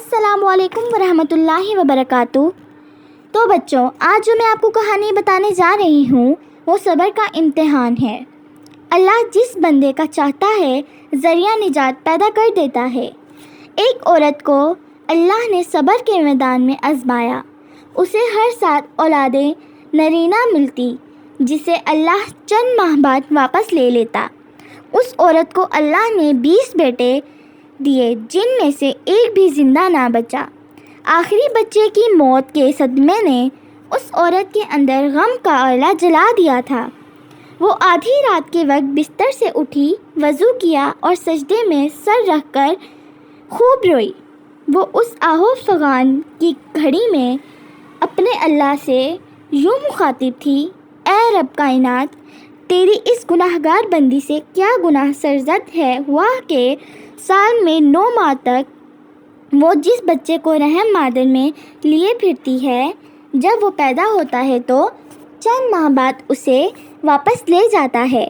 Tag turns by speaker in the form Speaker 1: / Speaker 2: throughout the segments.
Speaker 1: السلام علیکم ورحمۃ اللہ وبرکاتہ۔ تو بچوں، آج جو میں آپ کو کہانی بتانے جا رہی ہوں وہ صبر کا امتحان ہے۔ اللہ جس بندے کا چاہتا ہے ذریعہ نجات پیدا کر دیتا ہے۔ ایک عورت کو اللہ نے صبر کے میدان میں آزمایا۔ اسے ہر سال اولاد نرینہ ملتی جسے اللہ چند ماہ بعد واپس لے لیتا۔ اس عورت کو اللہ نے 20 بیٹے دیے جن میں سے ایک بھی زندہ نہ بچا۔ آخری بچے کی موت کے صدمے نے اس عورت کے اندر غم کا آلہ جلا دیا تھا۔ وہ آدھی رات کے وقت بستر سے اٹھی، وضو کیا اور سجدے میں سر رکھ کر خوب روئی۔ وہ اس آہو فغان کی گھڑی میں اپنے اللہ سے یوں مخاطب تھی: اے رب کائنات، تیری اس گناہ گار بندی سے کیا گناہ سرزد ہے ہوا کہ سال میں 9 ماہ تک وہ جس بچے کو رحم مادر میں لیے پھرتی ہے، جب وہ پیدا ہوتا ہے تو چند ماہ بعد اسے واپس لے جاتا ہے۔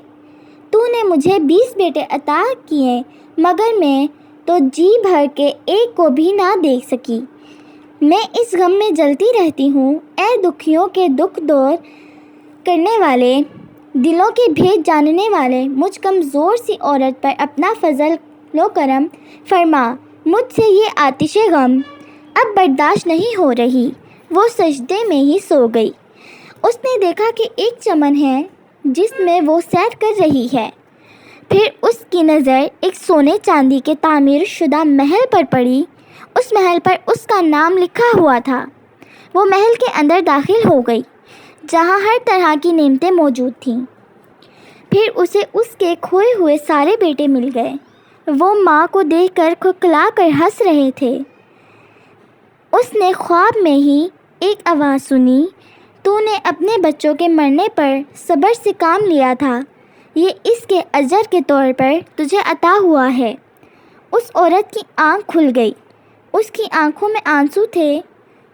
Speaker 1: تو نے مجھے 20 بیٹے عطا کیے مگر میں تو جی بھر کے ایک کو بھی نہ دیکھ سکی۔ میں اس غم میں جلتی رہتی ہوں۔ اے دکھیوں کے دکھ دور کرنے والے، دلوں کے بھید جاننے والے، مجھ کمزور سی عورت پر اپنا فضل و کرم فرما۔ مجھ سے یہ آتش غم اب برداشت نہیں ہو رہی۔ وہ سجدے میں ہی سو گئی۔ اس نے دیکھا کہ ایک چمن ہے جس میں وہ سیر کر رہی ہے۔ پھر اس کی نظر ایک سونے چاندی کے تعمیر شدہ محل پر پڑی۔ اس محل پر اس کا نام لکھا ہوا تھا۔ وہ محل کے اندر داخل ہو گئی جہاں ہر طرح کی نعمتیں موجود تھیں۔ پھر اسے اس کے کھوئے ہوئے سارے بیٹے مل گئے۔ وہ ماں کو دیکھ کر کھلکھلا کر ہنس رہے تھے۔ اس نے خواب میں ہی ایک آواز سنی: تو نے اپنے بچوں کے مرنے پر صبر سے کام لیا تھا، یہ اس کے اجر کے طور پر تجھے عطا ہوا ہے۔ اس عورت کی آنکھ کھل گئی۔ اس کی آنکھوں میں آنسو تھے۔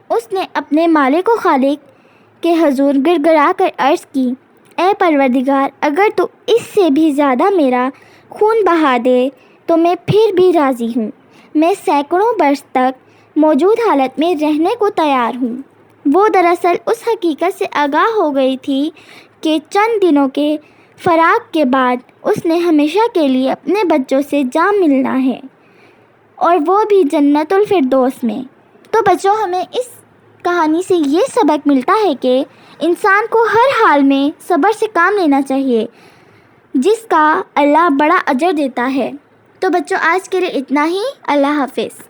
Speaker 1: اس نے اپنے مالک و خالق کے حضور گڑ گڑا کر عرض کی: اے پروردگار، اگر تو اس سے بھی زیادہ میرا خون بہا دے تو میں پھر بھی راضی ہوں۔ میں سینکڑوں برس تک موجود حالت میں رہنے کو تیار ہوں۔ وہ دراصل اس حقیقت سے آگاہ ہو گئی تھی کہ چند دنوں کے فراق کے بعد اس نے ہمیشہ کے لیے اپنے بچوں سے جا ملنا ہے، اور وہ بھی جنت الفردوس میں۔ تو بچوں، ہمیں اس کہانی سے یہ سبق ملتا ہے کہ انسان کو ہر حال میں صبر سے کام لینا چاہیے، جس کا اللہ بڑا اجر دیتا ہے۔ تو بچوں، آج کے لیے اتنا ہی۔ اللہ حافظ۔